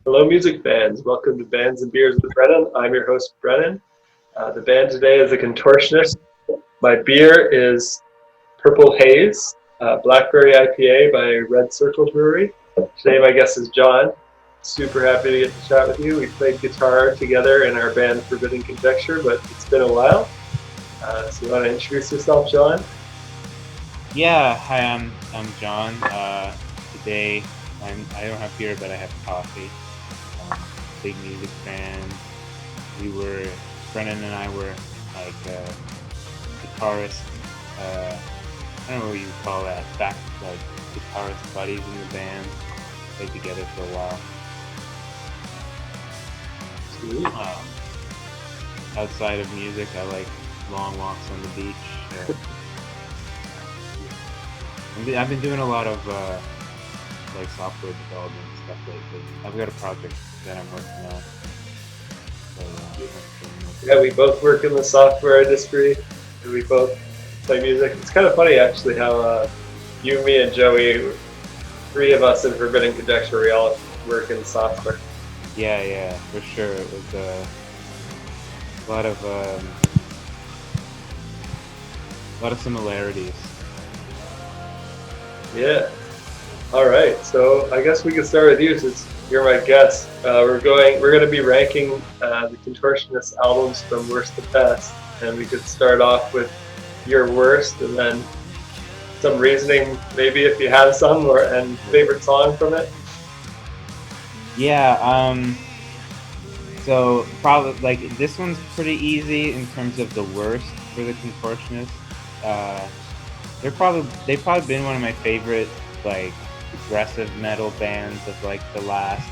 Hello, music fans. Welcome to Bands and Beers with Brennen. I'm your host, Brennen. The band today is the Contortionist. My beer is Purple Haze, Blackberry IPA by Red Circle Brewery. Today, my guest is John. Super happy to get to chat with you. We played guitar together in our band Forbidden Conjecture, but it's been a while. So you want to introduce yourself, John? Yeah, hi, I'm John. Today I don't have beer, but I have coffee. Big music fan. We were Brennan and I were guitarist. I don't know what you call that. Back like guitarist buddies in the band. Played together for a while. Sweet. Outside of music, I like long walks on the beach. I've been doing a lot of software development stuff lately. I've got a project that I'm working on. So, Yeah, we both work in the software industry, and we both play music. It's kind of funny, actually, how you, me, and Joey, three of us in Forbidden Conjecture, we all work in software. yeah, for sure. It was a lot of similarities. Yeah. All right. So I guess we can start with you since you're my guest. We're going to be ranking the Contortionist albums from worst to best, and we could start off with your worst, and then some reasoning, maybe if you have some, and favorite song from it. Yeah. So probably like this one's pretty easy in terms of the worst for the Contortionist. Uh, they've probably been one of my favorite like aggressive metal bands of like the last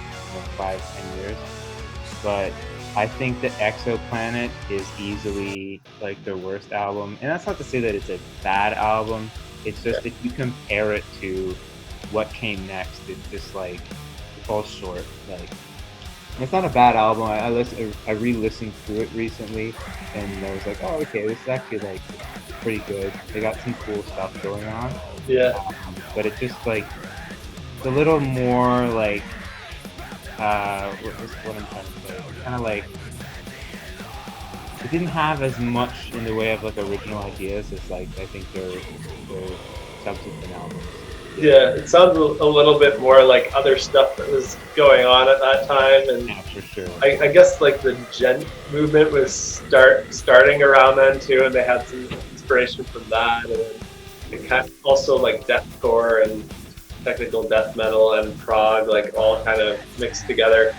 5-10 years. But I think that Exoplanet is easily like their worst album, and that's not to say that it's a bad album. It's just if you compare it to what came next, it's just like it falls short. Like it's not a bad album. I re-listened through it recently, and I was like, oh, okay, this is actually like pretty good. They got some cool stuff going on. Yeah. But it just like it's a little more like what I'm trying to say. Kind of like it didn't have as much in the way of like original ideas as like I think their subsequent albums. Yeah, it sounds a little bit more like other stuff that was going on at that time, and Yeah, for sure. I guess like the gent movement was starting around then too, and they had some inspiration from that, and it kind of also like deathcore and technical death metal and prog like all kind of mixed together.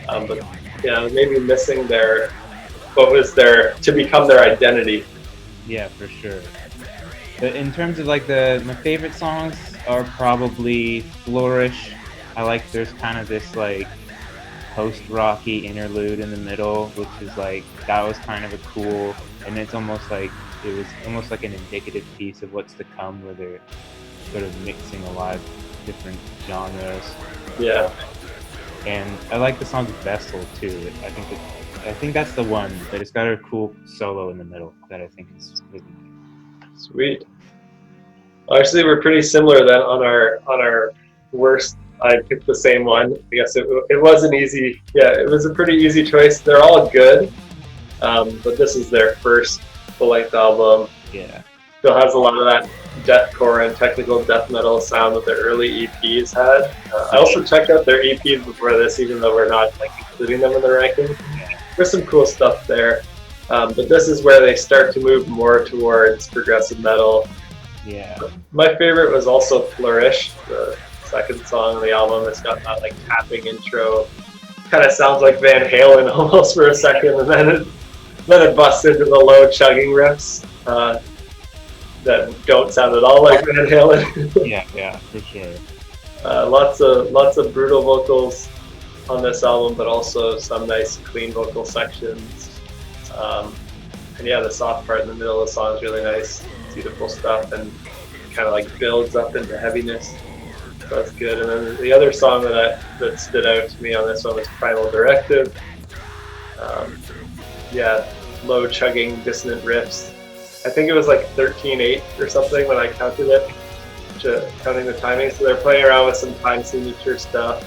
But yeah, maybe missing what was their to become their identity. Yeah, for sure. But in terms of like my favorite songs are probably Flourish. I like there's kind of this like post-rocky interlude in the middle, which is like that was kind of a cool, and it's almost like it was almost like an indicative piece of what's to come, where they're sort of mixing a lot of different genres. Yeah. And I like the song Vessel too. I think that's the one, but it's got a cool solo in the middle that I think is really nice. Sweet. Actually, we're pretty similar then on our worst. I picked the same one. I guess it was an easy. Yeah, it was a pretty easy choice. They're all good, but this is their first full-length album. Yeah. Still has a lot of that deathcore and technical death metal sound that their early EPs had. I also checked out their EPs before this, even though we're not like including them in the ranking. There's some cool stuff there, but this is where they start to move more towards progressive metal. Yeah. My favorite was also Flourish, the second song on the album. It's got that like tapping intro. Kind of sounds like Van Halen almost for a second, and then it busts into the low chugging riffs that don't sound at all like Van Halen. yeah, for sure. Lots of brutal vocals on this album, but also some nice clean vocal sections. And yeah, the soft part in the middle of the song is really nice. Beautiful stuff, and kind of like builds up into heaviness. So that's good. And then the other song that stood out to me on this one was Primal Directive. Yeah, low chugging dissonant riffs. I think it was like 13/8 or something when I counted it, counting the timing. So they're playing around with some time signature stuff.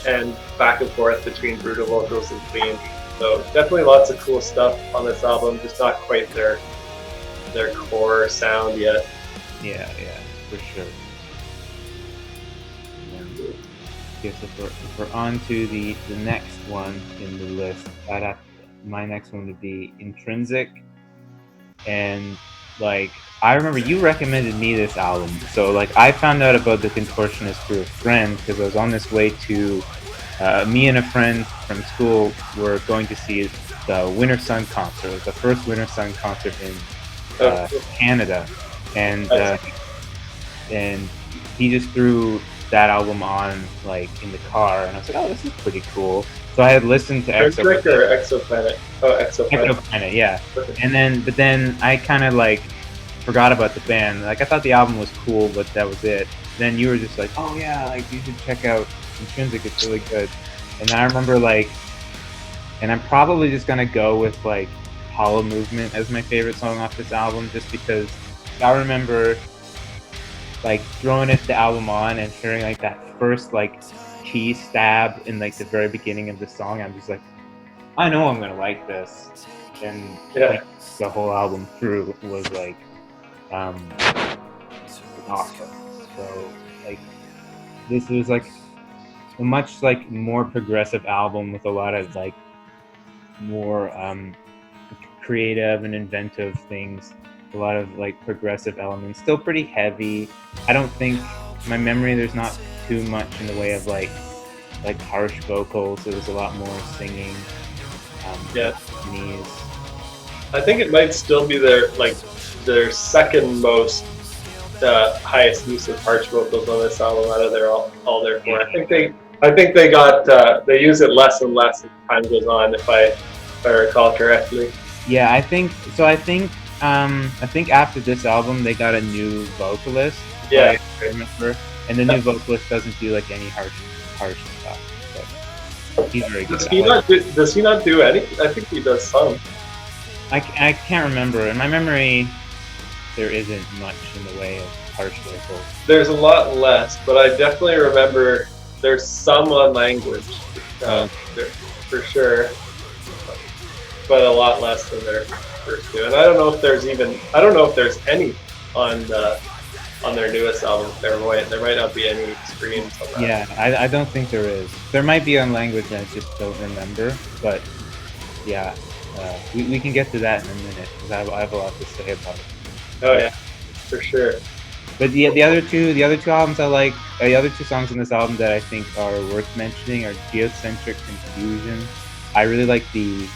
and back and forth between brutal vocals and clean. So definitely lots of cool stuff on this album, just not quite their core sound yet. Yeah, for sure. Okay, so if we're on to the next one in the list, my next one would be Intrinsic. And like, I remember you recommended me this album. So like, I found out about the Contortionist through a friend because I was on this way to, me and a friend from school were going to see the Winter Sun concert. It was the first Winter Sun concert in Canada, and he just threw that album on like in the car, and I was like, oh, this is pretty cool. So I had listened to Exoplanet. Oh, Exoplanet, yeah. But then I kind of like forgot about the band. Like I thought the album was cool, but that was it. Then you were just like, oh yeah, like you should check out Intrinsic. It's really good. And I remember like, and I'm probably just gonna go with like Hollow Movement as my favorite song off this album, just because I remember like throwing the album on and hearing like that first like key stab in like the very beginning of the song. I'm just like, I know I'm gonna like this, and like, the whole album through was like awesome. So like this was like a much like more progressive album with a lot of like more creative and inventive things, a lot of like progressive elements, still pretty heavy. I don't think, my memory, there's not too much in the way of like harsh vocals. There was a lot more singing. Knees. I think it might still be their second most highest use of harsh vocals on this album out of all their four. I think they got they use it less and less as time goes on, if I recall correctly. Yeah, I think so. I think after this album they got a new vocalist. Yeah, I remember, and the new vocalist doesn't do like any harsh stuff. But he's very good. Does he not do any? I think he does some. I can't remember. In my memory, there isn't much in the way of harsh vocals. There's a lot less, but I definitely remember there's some on language, for sure, but a lot less than their first two. And I don't know if there's any on their newest album, Clairvoyant. There might not be any screams on that. Yeah, I don't think there is. There might be on language, and I just don't remember. But yeah, we can get to that in a minute because I have a lot to say about it. Oh yeah, for sure. But the other two albums I like, the other two songs in this album that I think are worth mentioning are Geocentric Confusion. I really like the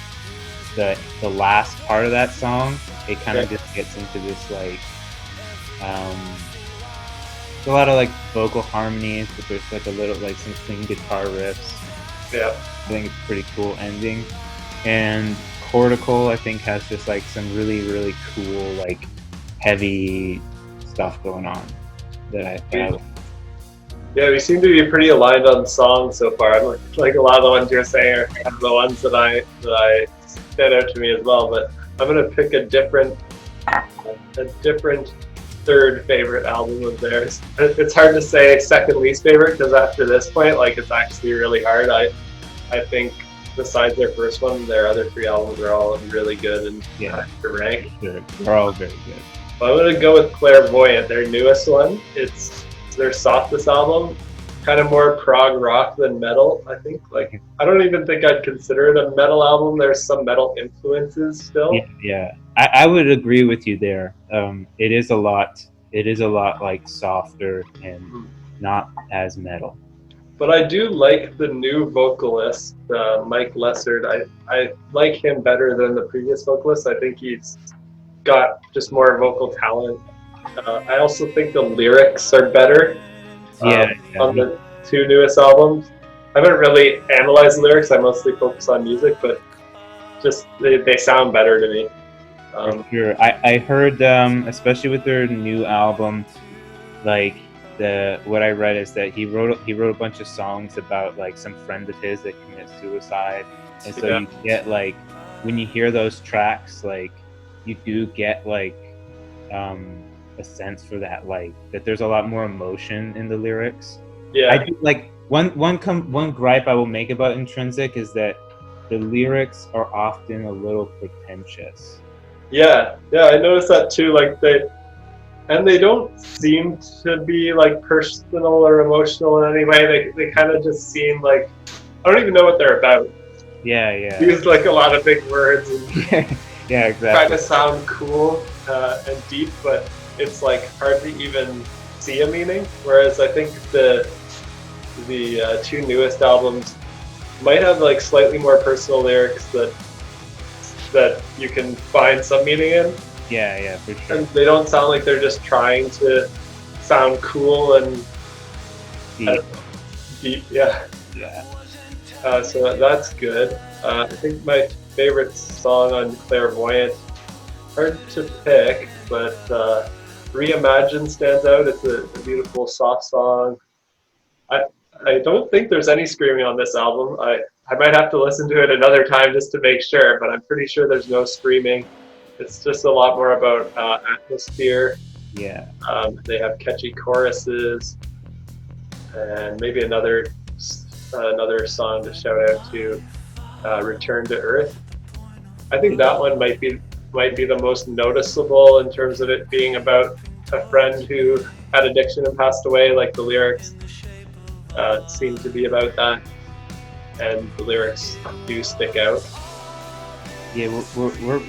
last part of that song. It kind of just gets into this like a lot of like vocal harmonies, but there's like a little like some clean guitar riffs. Yeah, I think it's a pretty cool ending. And Cortical, I think, has just like some really, really cool like heavy stuff going on that I like. Yeah, we seem to be pretty aligned on songs so far. Like a lot of the ones you're saying are kind of the ones that I stand out to me as well. But I'm gonna pick a different third favorite album of theirs. It's hard to say second least favorite because after this point, like it's actually really hard. I think besides their first one, their other three albums are all really good and hard to rank. Sure. They're all very good. Well, I'm gonna go with Clairvoyant, their newest one. It's their softest album, kind of more prog rock than metal. I think. Like, I don't even think I'd consider it a metal album. There's some metal influences still. Yeah. I would agree with you there. It is a lot like softer and not as metal. But I do like the new vocalist, Mike Lessard. I like him better than the previous vocalist. I think he's got just more vocal talent. I also think the lyrics are better on the two newest albums. I haven't really analyzed the lyrics. I mostly focus on music, but just they sound better to me. For sure. I heard, especially with their new album, like what I read is that he wrote a bunch of songs about like some friend of his that committed suicide, and so you get like when you hear those tracks, like you do get like a sense for that, like that there's a lot more emotion in the lyrics. Yeah, I do like One gripe I will make about Intrinsic is that the lyrics are often a little pretentious. Yeah, I noticed that too. Like they don't seem to be like personal or emotional in any way. They kind of just seem like I don't even know what they're about. Yeah. Use like a lot of big words and Yeah, try to exactly. sound cool and deep, but it's like hard to even see a meaning. Whereas I think the two newest albums might have like slightly more personal lyrics that you can find some meaning in, Yeah, for sure. and they don't sound like they're just trying to sound cool and Deep. deep. Yeah. Yeah. So that's good. I think my favorite song on Clairvoyant, hard to pick, but Reimagine stands out. It's a beautiful, soft song. I I don't think there's any screaming on this album. I might have to listen to it another time just to make sure, but I'm pretty sure there's no screaming. It's just a lot more about atmosphere. Yeah. They have catchy choruses, and maybe another song to shout out to, Return to Earth. I think that one might be the most noticeable in terms of it being about a friend who had addiction and passed away. Like the lyrics seem to be about that, and the lyrics do stick out. Yeah,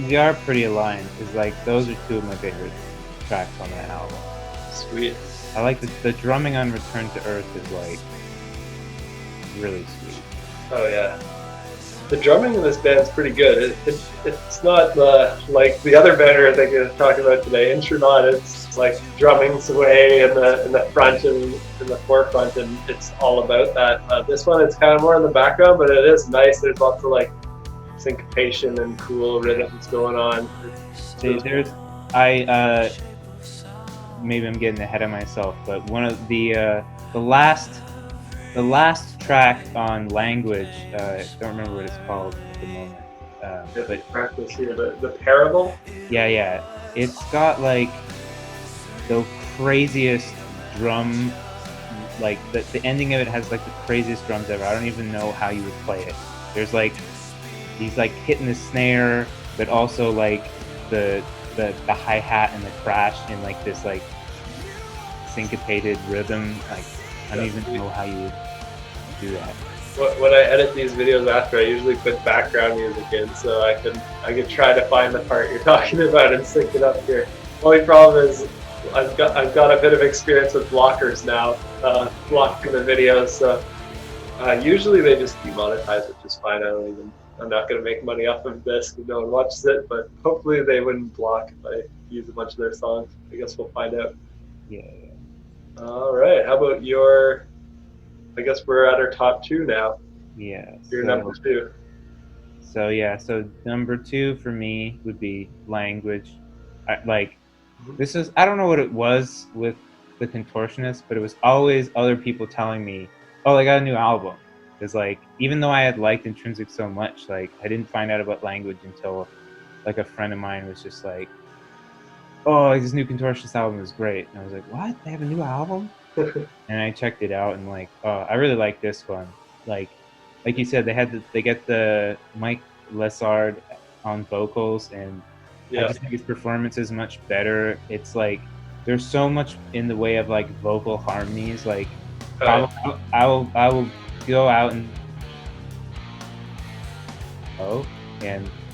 we are pretty aligned because like those are two of my favorite tracks on that album. Sweet. I like the drumming on Return to Earth is like really sweet. Oh yeah. The drumming in this band's pretty good. It's not like the other band we're thinking of talking about today, Intronaut. It's like drumming's way in the front and in the forefront, and it's all about that. This one, it's kind of more in the background, but it is nice. There's lots of like syncopation and cool rhythms going on. Maybe I'm getting ahead of myself, but one of the last track on Language, I don't remember what it's called at the moment. But practice here, the parable. Yeah, it's got like the craziest drum. Like the ending of it has like the craziest drums ever. I don't even know how you would play it. There's like he's like hitting the snare, but also like the hi-hat and the crash in like this like syncopated rhythm. Like I don't even know how you would do that. When I edit these videos after, I usually put background music in so I can try to find the part you're talking about and sync it up here. Only problem is I've got a bit of experience with blockers now, blocking the videos. So usually they just demonetize, which is fine. I'm not going to make money off of this because no one watches it, but hopefully they wouldn't block if I use a bunch of their songs. I guess we'll find out. Yeah. All right. How about your? I guess we're at our top two now. Yeah. Your number two. So number two for me would be Language. This is, I don't know what it was with the Contortionist, but it was always other people telling me, oh, they got a new album. Because like, even though I had liked Intrinsic so much, like I didn't find out about Language until like a friend of mine was just like, oh, this new Contortionist album is great. And I was like, what? They have a new album? And I checked it out and like, oh, I really like this one. Like you said, they get the Mike Lessard on vocals, and I just think his performance is much better. It's like there's so much in the way of like vocal harmonies. Like I will go out and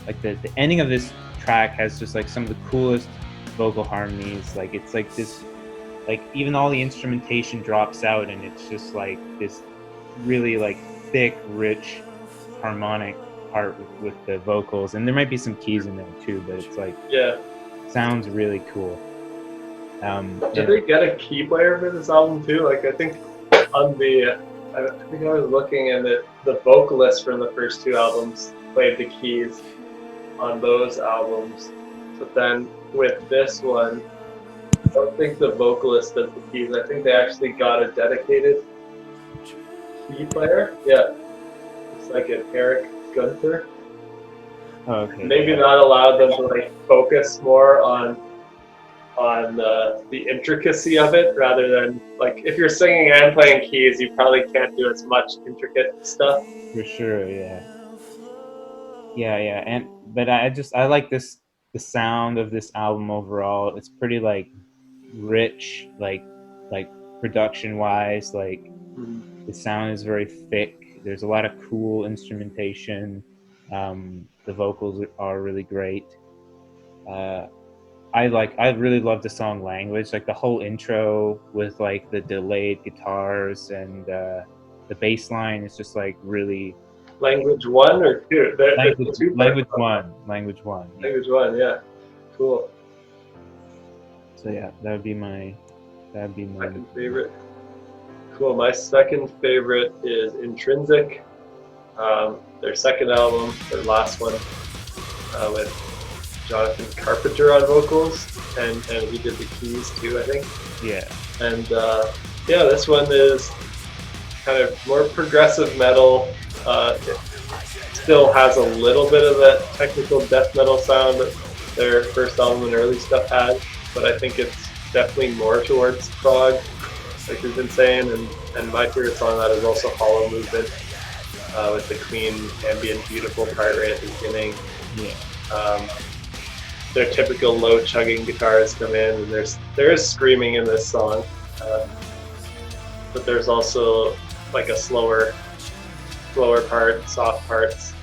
like the ending of this track has just like some of the coolest vocal harmonies. Like it's like this, like even all the instrumentation drops out and it's just like this really like thick, rich, harmonic part with the vocals, and there might be some keys in there too, but it's like sounds really cool. Did they get a key player for this album too? Like I think on I think I was looking and the vocalist from the first two albums played the keys on those albums, but then with this one, I don't think the vocalist does the keys. I think they actually got a dedicated key player. Yeah, it's like an Eric Gunther. Okay. Maybe that allowed them to like focus more on on the intricacy of it, rather than like if you're singing and playing keys, you probably can't do as much intricate stuff. For sure, yeah. And but I like the sound of this album overall. It's pretty like rich, like production wise. Like the sound is very thick. There's a lot of cool instrumentation. The vocals are really great. I really love the song Language. Like the whole intro with like the delayed guitars and the bass line is just like really. Language 1 or 2? Language 1. Language 1. Yeah. Language 1, yeah. Cool. So yeah, that would be my second favorite. Cool. My second favorite is Intrinsic. Their second album, their last one, with Jonathan Carpenter on vocals, and he did the keys too, I think. Yeah. And this one is kind of more progressive metal. It still has a little bit of that technical death metal sound that their first album and early stuff had, but I think it's definitely more towards prog, like we've been saying. And my favorite song on that is also Hollow Movement, with the clean, ambient, beautiful part right at the beginning. Yeah. Their typical low chugging guitars come in, and there is screaming in this song, but there's also like a slower part, soft parts.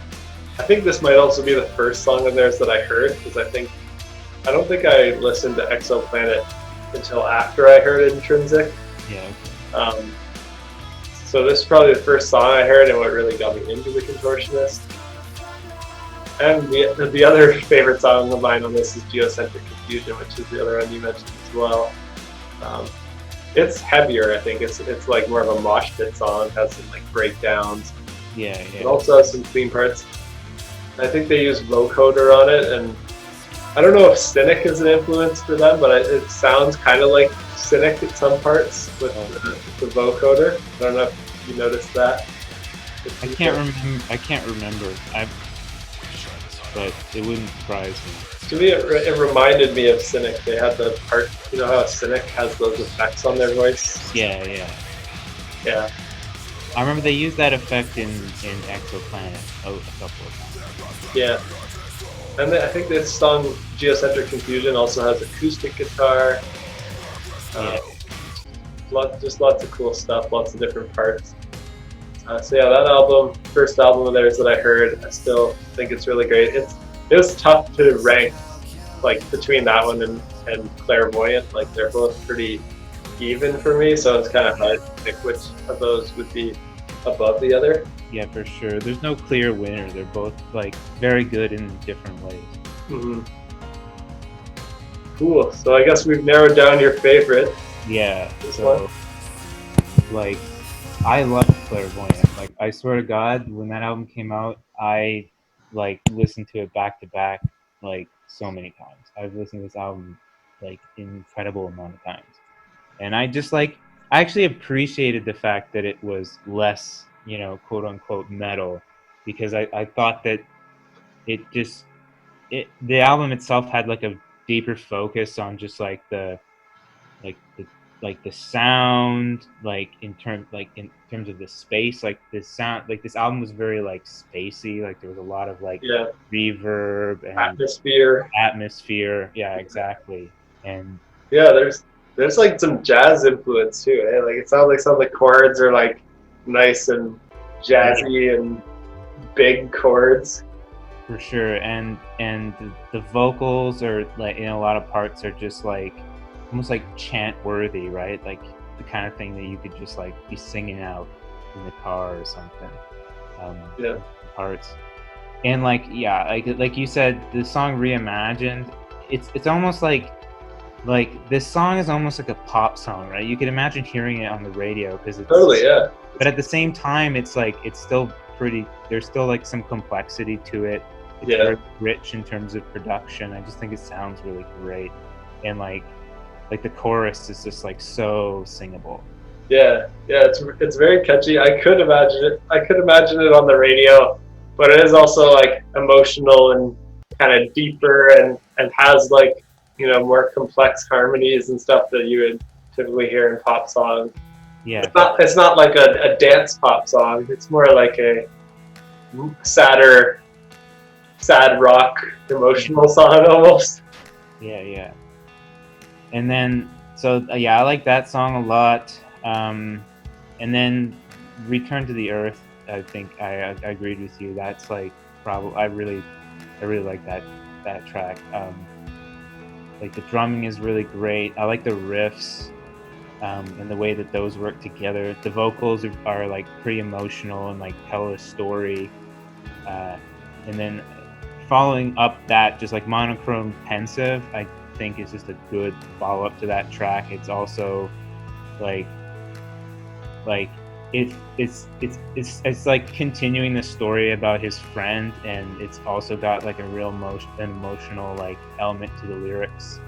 I think this might also be the first song of theirs that I heard, because I don't think I listened to Exoplanet until after I heard Intrinsic. Yeah. So this is probably the first song I heard and what really got me into the Contortionist. And the other favorite song of mine on this is Geocentric Confusion, which is the other one you mentioned as well. It's heavier, I think. It's like more of a mosh pit song. It has some like breakdowns. Yeah. It also has some clean parts. I think they use vocoder on it, and I don't know if Cynic is an influence for them, but it sounds kind of like Cynic at some parts with the vocoder. I don't know if you noticed that. I can't remember. But it wouldn't surprise me. To me, it reminded me of Cynic. They had the part, you know how Cynic has those effects on their voice? Yeah. I remember they used that effect in Exoplanet a couple of times. Yeah. And I think this song, Geocentric Confusion, also has acoustic guitar. Just lots of cool stuff, lots of different parts. So yeah, that album, first album of theirs that I heard, I still think it's really great. It was tough to rank, like between that one and Clairvoyant. Like they're both pretty even for me, so it's kind of hard to pick which of those would be above the other. Yeah, for sure. There's no clear winner. They're both like very good in different ways. Mm-hmm. Cool. So I guess we've narrowed down your favorite. Yeah. This so, one? Like, I love Clairvoyant. Like, I swear to God, when that album came out, I like listened to it back to back like so many times. I've listened to this album like incredible amount of times, and I actually appreciated the fact that it was less, quote unquote metal, because I thought that the album itself had like a deeper focus on just like the sound, in terms of the space, like this sound, like this album was very like spacey, like there was a lot of like reverb and atmosphere. Yeah, exactly. And yeah, there's like some jazz influence too, eh? Like it sounds like some of the chords are like nice and jazzy and big chords. For sure. And the vocals are like, in a lot of parts are just like almost like chant worthy, right? Like the kind of thing that you could just like be singing out in the car or something. Parts. And like you said, the song Reimagined, it's almost like this song is almost like a pop song, right? You could imagine hearing it on the radio because it's totally, yeah. But at the same time, it's like it's still pretty. There's still like some complexity to it. It's very rich in terms of production. I just think it sounds really great, and like the chorus is just like so singable. Yeah, it's very catchy. I could imagine it on the radio, but it is also like emotional and kind of deeper and has like more complex harmonies and stuff that you would typically hear in pop songs. Yeah. It's not like a dance pop song. It's more like a sad rock emotional song almost. Yeah. And then, so I like that song a lot. And then Return to the Earth, I think I agreed with you. That's like probably I really like that track. Like the drumming is really great. I like the riffs and the way that those work together. The vocals are like pretty emotional and like tell a story. And then following up that, just like Monochrome Pensive, I think is just a good follow up to that track. It's also like it's like continuing the story about his friend, and it's also got like a real an emotional like element to the lyrics.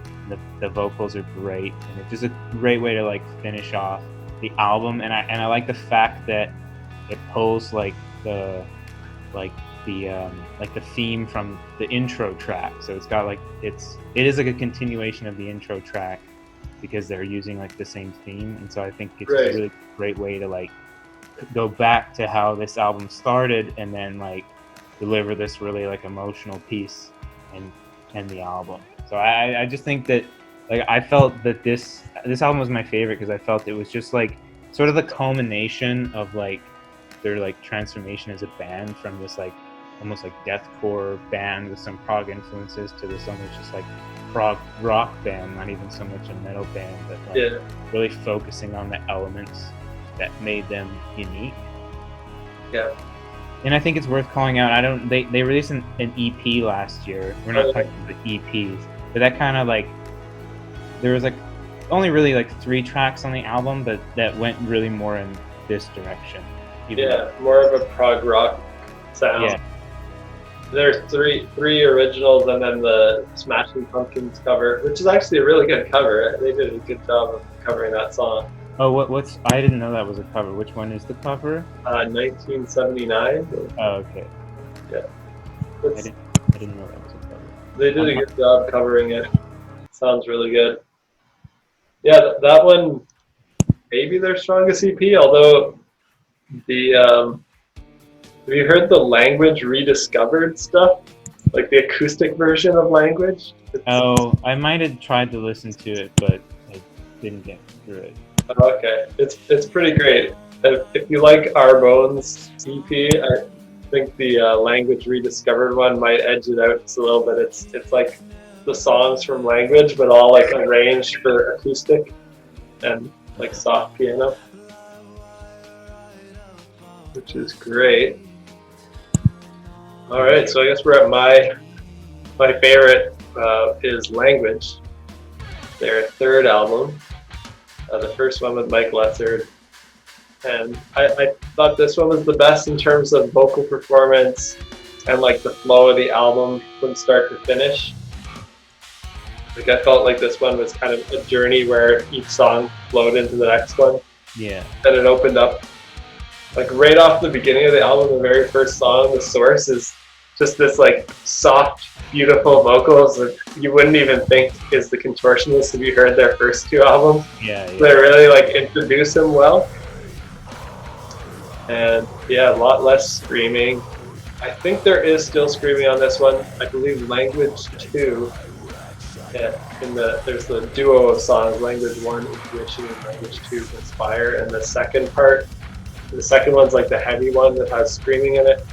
The vocals are great, and it's just a great way to like finish off the album. And I like the fact that it pulls like the theme from the intro track. So it's got like it is like a continuation of the intro track because they're using like the same theme. And so I think it's a really great way to like go back to how this album started and then like deliver this really like emotional piece and end the album. So I just think that like I felt that this album was my favorite because I felt it was just like sort of the culmination of like their like transformation as a band from this like almost like deathcore band with some prog influences to this almost just like prog rock band, not even so much a metal band, but like really focusing on the elements that made them unique. Yeah. And I think it's worth calling out. They released an EP last year. We're not talking about the EPs, but that kind of like there was like only really like 3 tracks on the album, but that went really more in this direction. More of a prog rock sound. Yeah. There's three originals and then the Smashing Pumpkins cover, which is actually a really good cover. They did a good job of covering that song. Oh, what's? I didn't know that was a cover. Which one is the cover? 1979. Oh, okay. Yeah. I didn't know that was a cover. They did a good job covering it. Sounds really good. Yeah, that one maybe their strongest EP, although the have you heard the Language Rediscovered stuff? Like the acoustic version of Language? I might have tried to listen to it, but I didn't get through it. Okay, it's pretty great. If you like Our Bones EP, I think the Language Rediscovered one might edge it out just a little bit. It's like the songs from Language, but all like arranged for acoustic and like soft piano, which is great. All right, so I guess we're at my favorite is Language, their third album. The first one with Mike Lessard. And I thought this one was the best in terms of vocal performance and like the flow of the album from start to finish. Like I felt like this one was kind of a journey where each song flowed into the next one. Yeah. And it opened up like right off the beginning of the album, the very first song, The Source, is just this like soft, beautiful vocals that you wouldn't even think is the Contortionist if you heard their first 2 albums. Yeah. They really like introduce him well. And a lot less screaming. I think there is still screaming on this one. I believe Language 2. There's the duo of songs, Language 1, Intuition, and Language 2, Inspire. And the second one's like the heavy one that has screaming in it.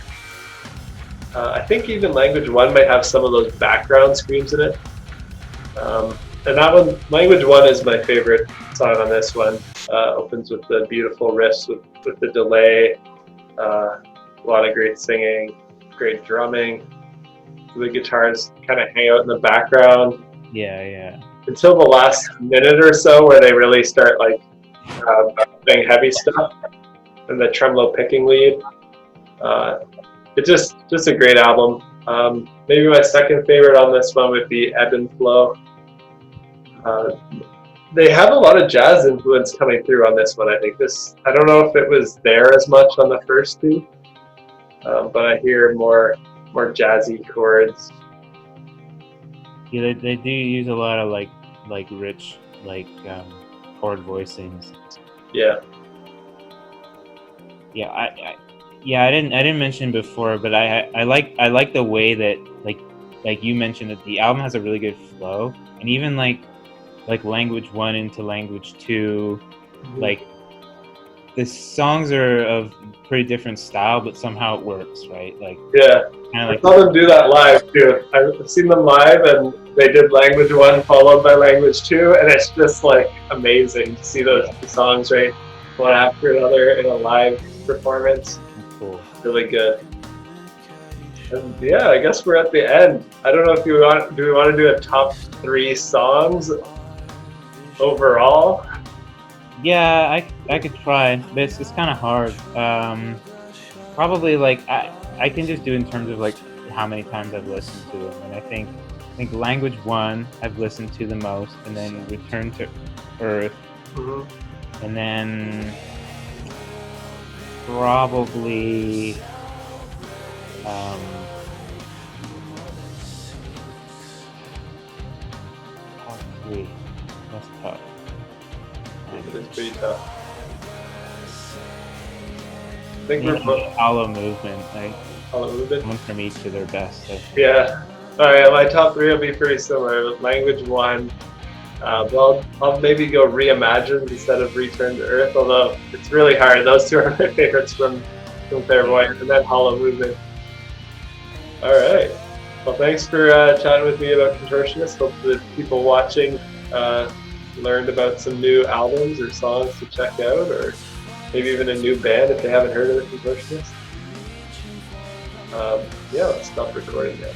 I think even Language 1 might have some of those background screams in it. And that one, Language 1 is my favorite song on this one. Opens with the beautiful riffs with the delay, a lot of great singing, great drumming. The guitars kind of hang out in the background. Yeah. Until the last minute or so where they really start like playing heavy stuff and the tremolo picking lead. It's just a great album. Maybe my second favorite on this one would be Ebb and Flow. They have a lot of jazz influence coming through on this one. I don't know if it was there as much on the first 2, but I hear more jazzy chords. Yeah, they do use a lot of like rich chord voicings. Yeah. Yeah, I didn't mention before, but I like the way that like you mentioned that the album has a really good flow, and even like language one into language two, Mhm. like the songs are of pretty different style, but somehow it works, right? Like Yeah. kind of I like saw them do that live too. I've seen them live, and they did language one followed by language two, and it's just like amazing to see those yeah, two songs right one after another in a live performance. cool. Really good. And yeah, I guess we're at the end. I don't know if you want. Do we want to do a top three songs overall? Yeah, I could try, but it's kind of hard. Probably like I can just do in terms of like how many times I've listened to them, and I think language one I've listened to the most, and then Return to Earth, Mm-hmm. and then probably um, top three. That's tough. It is pretty tough. I think we're Maybe both Hollow Movement, like a little bit. one from each of their best. I think. Yeah. All right. My top three will be pretty similar. Language one. Well, I'll maybe go Reimagined instead of Return to Earth, although it's really hard. Those two are my favorites from Clairvoyant, and then Hollow Movement. All right. Well, thanks for chatting with me about Contortionist. Hope that people watching learned about some new albums or songs to check out, or maybe even a new band if they haven't heard of the Contortionist. Yeah, let's stop recording now.